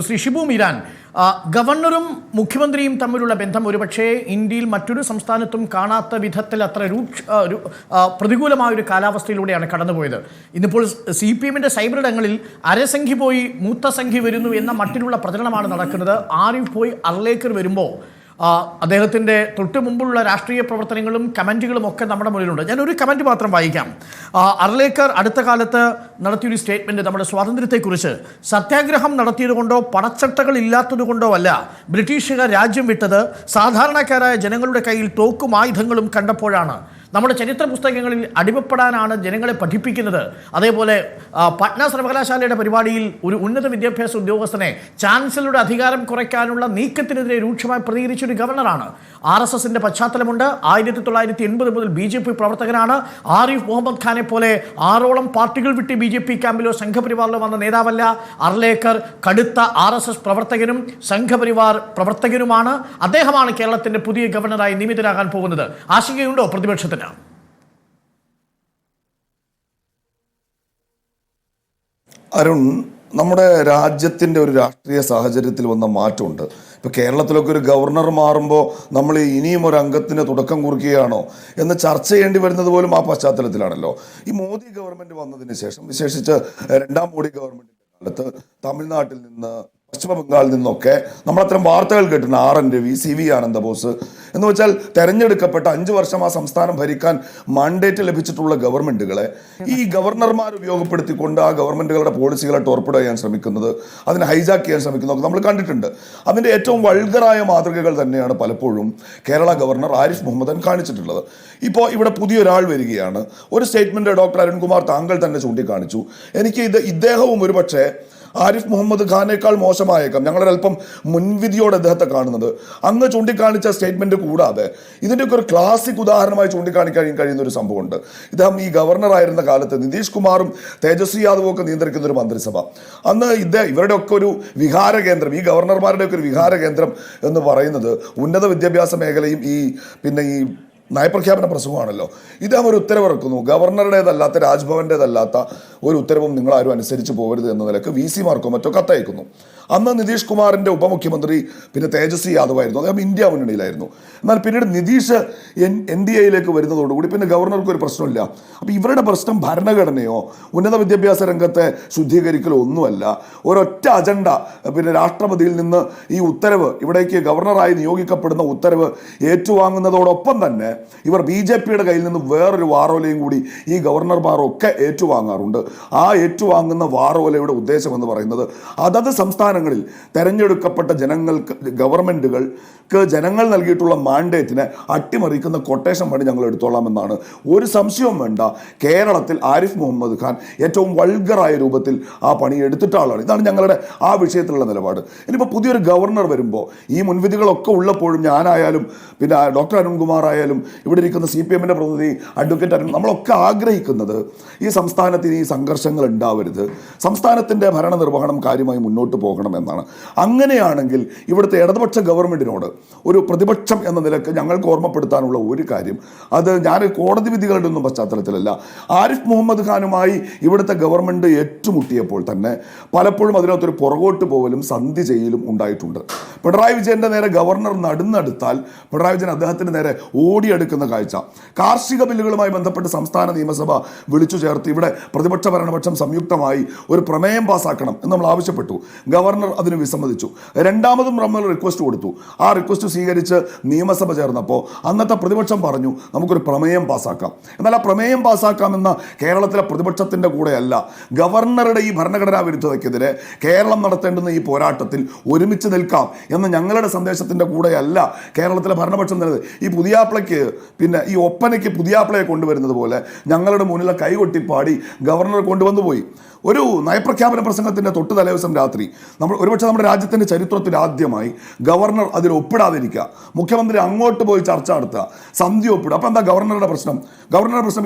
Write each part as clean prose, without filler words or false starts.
ശ്രീ ഷിബു മീരാൻ, ഗവർണറും മുഖ്യമന്ത്രിയും തമ്മിലുള്ള ബന്ധം ഒരുപക്ഷെ ഇന്ത്യയിൽ മറ്റൊരു സംസ്ഥാനത്തും കാണാത്ത വിധത്തിൽ അത്ര പ്രതികൂലമായ ഒരു കാലാവസ്ഥയിലൂടെയാണ് കടന്നുപോയത്. ഇന്നിപ്പോൾ CPM-ന്റെ സൈബറിടങ്ങളിൽ അരസംഖ്യ പോയി മൂത്ത സംഖ്യ വരുന്നു എന്ന മട്ടിലുള്ള പ്രചരണമാണ് നടക്കുന്നത്. ആരിഫ് പോയി അർലേക്കർ വരുമ്പോൾ അദ്ദേഹത്തിൻ്റെ തൊട്ട് മുമ്പുള്ള രാഷ്ട്രീയ പ്രവർത്തനങ്ങളും കമൻറ്റുകളും ഒക്കെ നമ്മുടെ മുന്നിലുണ്ട്. ഞാനൊരു കമൻറ്റ് മാത്രം വായിക്കാം. അർലേക്കർ അടുത്ത കാലത്ത് നടത്തിയൊരു സ്റ്റേറ്റ്മെൻറ്റ് നമ്മുടെ സ്വാതന്ത്ര്യത്തെക്കുറിച്ച് സത്യാഗ്രഹം നടത്തിയതുകൊണ്ടോ പണച്ചട്ടകൾ ഇല്ലാത്തതുകൊണ്ടോ അല്ല ബ്രിട്ടീഷുകാർ രാജ്യം വിട്ടത് സാധാരണക്കാരായ ജനങ്ങളുടെ കയ്യിൽ തോക്കും ആയുധങ്ങളും കണ്ടപ്പോഴാണ്. നമ്മുടെ ചരിത്ര പുസ്തകങ്ങളിൽ അടിമപ്പെടാനാണ് ജനങ്ങളെ പഠിപ്പിക്കുന്നത്. അതേപോലെ പട്ന സർവകലാശാലയുടെ പരിപാടിയിൽ ഒരു ഉന്നത വിദ്യാഭ്യാസ ഉദ്യോഗസ്ഥനെ ചാൻസലറുടെ അധികാരം കുറയ്ക്കാനുള്ള നീക്കത്തിനെതിരെ രൂക്ഷമായി പ്രതികരിച്ചൊരു ഗവർണറാണ്. RSSന്റെ പശ്ചാത്തലമുണ്ട്. 1980 മുതൽ BJP പ്രവർത്തകനാണ്. ആരിഫ് മുഹമ്മദ് ഖാനെ പോലെ 6ഓളം പാർട്ടികൾ വിട്ട് BJP ക്യാമ്പിലോ സംഘപരിവാറിലോ വന്ന നേതാവല്ല അർലേക്കർ. കടുത്ത RSS പ്രവർത്തകനും സംഘപരിവാർ പ്രവർത്തകനുമാണ്. അദ്ദേഹമാണ് കേരളത്തിന്റെ പുതിയ ഗവർണറായി നിയമിതരാകാൻ പോകുന്നത്. ആശങ്കയുണ്ടോ പ്രതിപക്ഷത്തിന്? അരുൺ, നമ്മുടെ രാജ്യത്തിൻ്റെ ഒരു രാഷ്ട്രീയ സാഹചര്യത്തിൽ വന്ന മാറ്റമുണ്ട്. ഇപ്പോൾ കേരളത്തിലൊക്കെ ഒരു ഗവർണർ മാറുമ്പോൾ നമ്മൾ ഇനിയും ഒരു അംഗത്തിന് തുടക്കം കുറിക്കുകയാണോ എന്ന് ചർച്ച ചെയ്യേണ്ടി വരുന്നത് പോലും ആ പശ്ചാത്തലത്തിലാണല്ലോ. ഈ മോദി ഗവൺമെൻറ് വന്നതിന് ശേഷം, വിശേഷിച്ച് രണ്ടാം മോദി ഗവൺമെൻറ്റിൻ്റെ കാലത്ത് തമിഴ്നാട്ടിൽ നിന്ന്, പശ്ചിമ ബംഗാളിൽ നിന്നൊക്കെ നമ്മളത്തരം വാർത്തകൾ കേട്ടിട്ടുണ്ട്. RN രവി, CV ആനന്ദബോസ് എന്ന് വെച്ചാൽ തെരഞ്ഞെടുക്കപ്പെട്ട 5 വർഷം ആ സംസ്ഥാനം ഭരിക്കാൻ മാൻഡേറ്റ് ലഭിച്ചിട്ടുള്ള ഗവൺമെൻറ്റുകളെ ഈ ഗവർണർമാർ ഉപയോഗപ്പെടുത്തിക്കൊണ്ട് ആ ഗവൺമെൻറ്റുകളുടെ പോളിസികളെ ടോർപ്പിഡ് ചെയ്യാൻ ശ്രമിക്കുന്നത്, അതിനെ ഹൈജാക്ക് ചെയ്യാൻ ശ്രമിക്കുന്നതൊക്കെ നമ്മൾ കണ്ടിട്ടുണ്ട്. അതിൻ്റെ ഏറ്റവും വൾഗറായ മാതൃകകൾ തന്നെയാണ് പലപ്പോഴും കേരള ഗവർണർ ആരിഫ് മുഹമ്മദ് ഖാൻ കാണിച്ചിട്ടുള്ളത്. ഇപ്പോൾ ഇവിടെ പുതിയൊരാൾ വരികയാണ്. ഒരു സ്റ്റേറ്റ്മെൻറ്റ് ഡോക്ടർ അരുൺകുമാർ താങ്കൾ തന്നെ ചൂണ്ടിക്കാണിച്ചു. എനിക്ക് ഇദ്ദേഹവും ഒരുപക്ഷെ ആരിഫ് മുഹമ്മദ് ഖാനേക്കാൾ മോശമായേക്കാം. ഞങ്ങളൊരൽപ്പം മുൻവിധിയോടെ അദ്ദേഹത്തെ കാണുന്നത്. അങ്ങ് ചൂണ്ടിക്കാണിച്ച സ്റ്റേറ്റ്മെന്റ് കൂടാതെ ഇതിൻ്റെയൊക്കെ ഒരു ക്ലാസിക് ഉദാഹരണമായി ചൂണ്ടിക്കാണിക്കാൻ കഴിയുന്ന ഒരു സംഭവമുണ്ട്. ഇദ്ദേഹം ഈ ഗവർണറായിരുന്ന കാലത്ത് നിതീഷ് കുമാറും തേജസ്വി യാദവും ഒക്കെ നിയന്ത്രിക്കുന്ന ഒരു മന്ത്രിസഭ. അന്ന് ഇവരുടെ ഒക്കെ ഒരു വിഹാര കേന്ദ്രം, ഈ ഗവർണർമാരുടെ ഒക്കെ ഒരു വിഹാര കേന്ദ്രം എന്ന് പറയുന്നത് ഉന്നത വിദ്യാഭ്യാസ മേഖലയും ഈ നയപ്രഖ്യാപന പ്രസംഗമാണല്ലോ. ഇദ്ദേഹം ഒരു ഉത്തരവിറക്കുന്നു. ഗവർണറുടേതല്ലാത്ത, രാജ്ഭവൻ്റേതല്ലാത്ത ഒരു ഉത്തരവും നിങ്ങളാരും അനുസരിച്ച് പോകരുത് എന്ന നിലക്ക് VC മാർക്കോ മറ്റോ കത്തയക്കുന്നു. അന്ന് നിതീഷ് കുമാറിൻ്റെ ഉപമുഖ്യമന്ത്രി പിന്നെ തേജസ്വി യാദവ് ആയിരുന്നു. അദ്ദേഹം ഇന്ത്യ മുന്നണിയിലായിരുന്നു. എന്നാൽ പിന്നീട് നിതീഷ് NDAയിലേക്ക് വരുന്നതോടുകൂടി പിന്നെ ഗവർണർക്ക് ഒരു പ്രശ്നമില്ല. അപ്പോൾ ഇവരുടെ പ്രശ്നം ഭരണഘടനയോ ഉന്നത വിദ്യാഭ്യാസ രംഗത്തെ ശുദ്ധീകരിക്കലോ ഒന്നുമല്ല. ഒരൊറ്റ അജണ്ട, പിന്നെ രാഷ്ട്രപതിയിൽ നിന്ന് ഈ ഉത്തരവ്, ഇവിടേക്ക് ഗവർണറായി നിയോഗിക്കപ്പെടുന്ന ഉത്തരവ് ഏറ്റുവാങ്ങുന്നതോടൊപ്പം തന്നെ ഇവർ BJPയുടെ കയ്യിൽ നിന്ന് വേറൊരു വാറോലയും കൂടി ഈ ഗവർണർമാരൊക്കെ ഏറ്റുവാങ്ങാറുണ്ട്. ആ ഏറ്റുവാങ്ങുന്ന വാറോലയുടെ ഉദ്ദേശം എന്ന് പറയുന്നത് അതത് സംസ്ഥാനങ്ങളിൽ തെരഞ്ഞെടുക്കപ്പെട്ട ഗവൺമെൻറ്റുകൾക്ക് ജനങ്ങൾ നൽകിയിട്ടുള്ള മാൻഡേറ്റിനെ അട്ടിമറിക്കുന്ന കൊട്ടേഷൻ പണി ഞങ്ങൾ എടുത്തോളാമെന്നാണ്. ഒരു സംശയവും വേണ്ട, കേരളത്തിൽ ആരിഫ് മുഹമ്മദ് ഖാൻ ഏറ്റവും വൾഗറായ രൂപത്തിൽ ആ പണി എടുത്തിട്ട ആളാണ്. ഇതാണ് ഞങ്ങളുടെ ആ വിഷയത്തിലുള്ള നിലപാട്. ഇനിയിപ്പോൾ പുതിയൊരു ഗവർണർ വരുമ്പോൾ ഈ മുൻവിധികളൊക്കെ ഉള്ളപ്പോഴും ഞാനായാലും പിന്നെ ഡോക്ടർ അരുൺകുമാർ ആയാലും ഇവിടെ ഇരിക്കുന്ന CPM-ന്റെ പ്രതിനിധി അഡ്വക്കേറ്റ് അരുൺ, നമ്മളൊക്കെ ആഗ്രഹിക്കുന്നത് ഈ സംസ്ഥാനത്തിന് ഈ സംഘർഷങ്ങൾ ഉണ്ടാവരുത്, സംസ്ഥാനത്തിൻ്റെ ഭരണനിർവഹണം കാര്യമായി മുന്നോട്ട് പോകണം എന്നാണ്. അങ്ങനെയാണെങ്കിൽ ഇവിടുത്തെ ഇടതുപക്ഷ ഗവൺമെൻറ്റിനോട് ഒരു പ്രതിപക്ഷം എന്ന നിലക്ക് ഞങ്ങൾക്ക് ഓർമ്മപ്പെടുത്താനുള്ള ഒരു കാര്യം, അത് ഞാൻ കോടതി വിധികളുടെ ഒന്നും പശ്ചാത്തലത്തിലല്ല, ആരിഫ് മുഹമ്മദ് ഖാനുമായി ഇവിടുത്തെ ഗവൺമെൻറ് ഏറ്റുമുട്ടിയപ്പോൾ തന്നെ പലപ്പോഴും അതിനകത്തൊരു പുറകോട്ട് പോകലും സന്ധി ചെയ്യലും ഉണ്ടായിട്ടുണ്ട്. പിണറായി വിജയൻ്റെ നേരെ ഗവർണർ നടുന്നെടുത്താൽ പിണറായി വിജയൻ അദ്ദേഹത്തിൻ്റെ നേരെ ഓടിയെടുക്കുന്ന കാഴ്ച. കാർഷിക ബില്ലുകളുമായി ബന്ധപ്പെട്ട് സംസ്ഥാന നിയമസഭ വിളിച്ചു ചേർത്ത് ഇവിടെ പ്രതിപക്ഷ ഭരണപക്ഷം സംയുക്തമായി ഒരു പ്രമേയം പാസ്സാക്കണം എന്ന് നമ്മൾ ആവശ്യപ്പെട്ടു. ഗവർണർ അതിന് വിസമ്മതിച്ചു. രണ്ടാമതും നമ്മൾ റിക്വസ്റ്റ് കൊടുത്തു. ആ റിക്വസ്റ്റ് സ്വീകരിച്ച് നിയമസഭ ചേർന്നപ്പോൾ അന്നത്തെ പ്രതിപക്ഷം പറഞ്ഞു നമുക്കൊരു പ്രമേയം പാസ്സാക്കാം. എന്നാൽ ആ പ്രമേയം പാസ്സാക്കാമെന്ന കേരളത്തിലെ പ്രതിപക്ഷത്തിൻ്റെ കൂടെയല്ല, ഗവർണറുടെ ഈ ഭരണഘടനാ വിരുദ്ധതയ്ക്കെതിരെ കേരളം നടത്തേണ്ടുന്ന ഈ പോരാട്ടത്തിൽ ഒരുമിച്ച് നിൽക്കാം എന്ന ഞങ്ങളുടെ സന്ദേശത്തിൻ്റെ കൂടെയല്ല കേരളത്തിലെ ഭരണപക്ഷം നിന്നത്. ഈ പുതിയാപ്പിളയ്ക്ക് പിന്നെ ഈ ഒപ്പനയ്ക്ക് പുതിയാപ്പിളയെ കൊണ്ടുവരുന്നത് പോലെ ഞങ്ങളുടെ മുന്നിലെ കൈകൊട്ടിപ്പാടി ഗവർണർ കൊണ്ടുവന്നു പോയി. ഒരു നയപ്രഖ്യാപന പ്രസംഗത്തിൻ്റെ തൊട്ട് തലേദിവസം രാത്രി ഒരുപക്ഷെ നമ്മുടെ രാജ്യത്തിൻ്റെ ചരിത്രത്തിൽ ആദ്യമായി ഗവർണർ അതിൽ ഒപ്പിടാതിരിക്കുക, മുഖ്യമന്ത്രി അങ്ങോട്ട് പോയി ചർച്ച നടത്തുക, സന്ധി ഒപ്പിടുക. അപ്പോൾ എന്താ ഗവർണറുടെ പ്രശ്നം?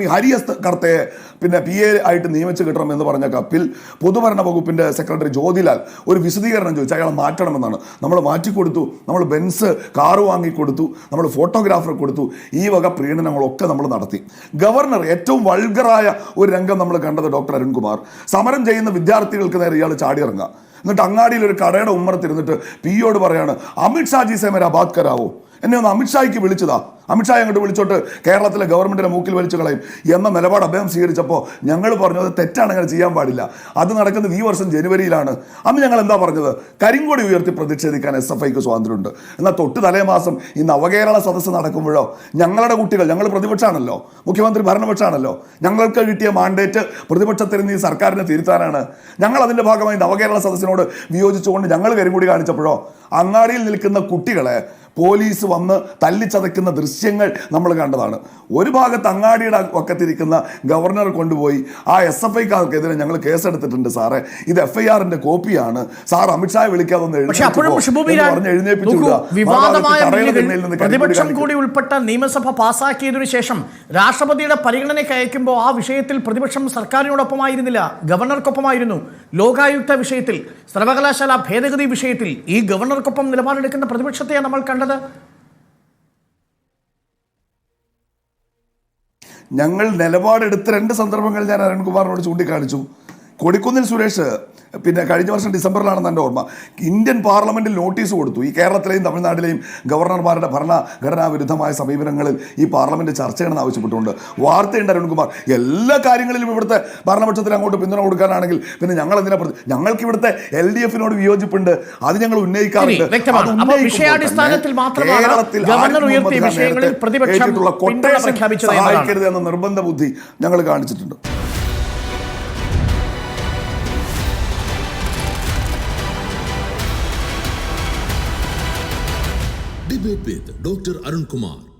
ഈ ഹരിയസ് കർത്തയെ പിന്നെ PA ആയിട്ട് നിയമിച്ച് കിട്ടണം എന്ന് പറഞ്ഞ കപ്പിൽ പൊതുഭരണ വകുപ്പിൻ്റെ സെക്രട്ടറി ജ്യോതിലാൽ ഒരു വിശദീകരണം ചോദിച്ചു. അയാളെ മാറ്റണമെന്നാണ്. നമ്മൾ മാറ്റിക്കൊടുത്തു. നമ്മൾ ബെൻസ് കാറ് വാങ്ങിക്കൊടുത്തു, നമ്മൾ ഫോട്ടോഗ്രാഫറെ കൊടുത്തു. ഈ വക പ്രീണനങ്ങളൊക്കെ നമ്മൾ നടത്തി. ഗവർണർ ഏറ്റവും വൾഗറായ ഒരു രംഗം നമ്മൾ കണ്ടത് ഡോക്ടർ അരുൺകുമാർ സമരം ചെയ്യുന്ന വിദ്യാർത്ഥികൾക്ക് നേരെ ഇയാൾ ചാടിയിറങ്ങുക. എന്നിട്ട് അങ്ങാടിയിൽ ഒരു കടയുടെ ഉമ്മറത്തിരുന്നിട്ട് പിയോട് പറയാണ് അമിത്ഷാജി സേ മേരാ ബാത് കരാവോ, എന്നെ ഒന്ന് അമിത്ഷായ്ക്ക് വിളിച്ചതാ, അമിത്ഷാ അങ്ങോട്ട് വിളിച്ചോട്ട് കേരളത്തിലെ ഗവൺമെന്റിനെ മൂക്കിൽ വലിച്ചു കളയും എന്ന നിലപാട് അദ്ദേഹം സ്വീകരിച്ചപ്പോൾ ഞങ്ങൾ പറഞ്ഞു അത് തെറ്റാണ്, അങ്ങനെ ചെയ്യാൻ പാടില്ല. അത് നടക്കുന്നത് ഈ വർഷം ജനുവരിയിലാണ്. അന്ന് ഞങ്ങൾ എന്താ പറഞ്ഞത്? കരിങ്കൊടി ഉയർത്തി പ്രതിഷേധിക്കാൻ SFIക്ക് സ്വാതന്ത്ര്യമുണ്ട്. എന്നാൽ തൊട്ട് തലേമാസം ഈ നവകേരള സദസ്സ് നടക്കുമ്പോഴോ ഞങ്ങളുടെ കുട്ടികൾ, ഞങ്ങൾ പ്രതിപക്ഷമാണല്ലോ, മുഖ്യമന്ത്രി ഭരണപക്ഷമാണല്ലോ, ഞങ്ങൾക്ക് കിട്ടിയ മാൻഡേറ്റ് പ്രതിപക്ഷത്തിൽ നിന്ന് ഈ സർക്കാരിനെ തിരുത്താനാണ്. ഞങ്ങൾ അതിൻ്റെ ഭാഗമായി നവകേരള സദസ്സിനോട് വിയോജിച്ചുകൊണ്ട് ഞങ്ങൾ കരിങ്കൊടി കാണിച്ചപ്പോഴോ അങ്ങാടിയിൽ നിൽക്കുന്ന കുട്ടികളെ പോലീസ് വന്ന് തല്ലിച്ചതയ്ക്കുന്ന ദൃശ്യങ്ങൾ നമ്മൾ കണ്ടതാണ്. ഒരു ഭാഗത്ത് അങ്ങാടിയുടെ വക്കത്തിരിക്കുന്ന ഗവർണർ കൊണ്ടുപോയി ആ SFIക്കാർക്കെതിരെ ഞങ്ങൾ കേസെടുത്തിട്ടുണ്ട് സാറേ, ഇത് FIRന്റെ കോപ്പിയാണ് സാർ, അമിത്ഷായെ വിളിക്കാതൊന്ന് പ്രതിപക്ഷം കൂടി ഉൾപ്പെട്ട നിയമസഭ പാസാക്കിയതിനു ശേഷം രാഷ്ട്രപതിയുടെ പരിഗണനയ്ക്ക് അയക്കുമ്പോൾ ആ വിഷയത്തിൽ പ്രതിപക്ഷം സർക്കാരിനോടൊപ്പമായിരുന്നില്ല, ഗവർണർക്കൊപ്പമായിരുന്നു. ലോകായുക്ത വിഷയത്തിൽ, സർവകലാശാല ഭേദഗതി വിഷയത്തിൽ ഈ ഗവർണർക്കൊപ്പം നിലപാടെടുക്കുന്ന പ്രതിപക്ഷത്തെയാണ് നമ്മൾ കണ്ടത്. ഞങ്ങൾ നിലപാടെടുത്ത 2 സന്ദർഭങ്ങൾ ഞാൻ അരുൺകുമാറിനോട് ചൂണ്ടിക്കാണിച്ചു. കൊടിക്കുന്നിൽ സുരേഷ് പിന്നെ കഴിഞ്ഞ വർഷം ഡിസംബറിലാണെന്ന് എൻ്റെ ഓർമ്മ, ഇന്ത്യൻ പാർലമെന്റിൽ നോട്ടീസ് കൊടുത്തു. ഈ കേരളത്തിലെയും തമിഴ്നാട്ടിലെയും ഗവർണർമാരുടെ ഭരണഘടനാ വിരുദ്ധമായ സമീപനങ്ങളിൽ ഈ പാർലമെന്റ് ചർച്ച ചെയ്യണമെന്ന് ആവശ്യപ്പെട്ടുകൊണ്ട് വാർത്തയുണ്ട് അരുൺകുമാർ. എല്ലാ കാര്യങ്ങളിലും ഇവിടുത്തെ ഭരണപക്ഷത്തിന് അങ്ങോട്ട് പിന്തുണ കൊടുക്കാനാണെങ്കിൽ പിന്നെ ഞങ്ങൾ എന്തിനാ ഞങ്ങൾക്ക് ഇവിടുത്തെ LDFനോട് വിയോജിപ്പുണ്ട്, അത് ഞങ്ങൾ ഉന്നയിക്കാറുണ്ട്. സഹായിക്കരുത് എന്ന നിർബന്ധ ബുദ്ധി ഞങ്ങൾ കാണിച്ചിട്ടുണ്ട്. Debate with Dr. Arun Kumar.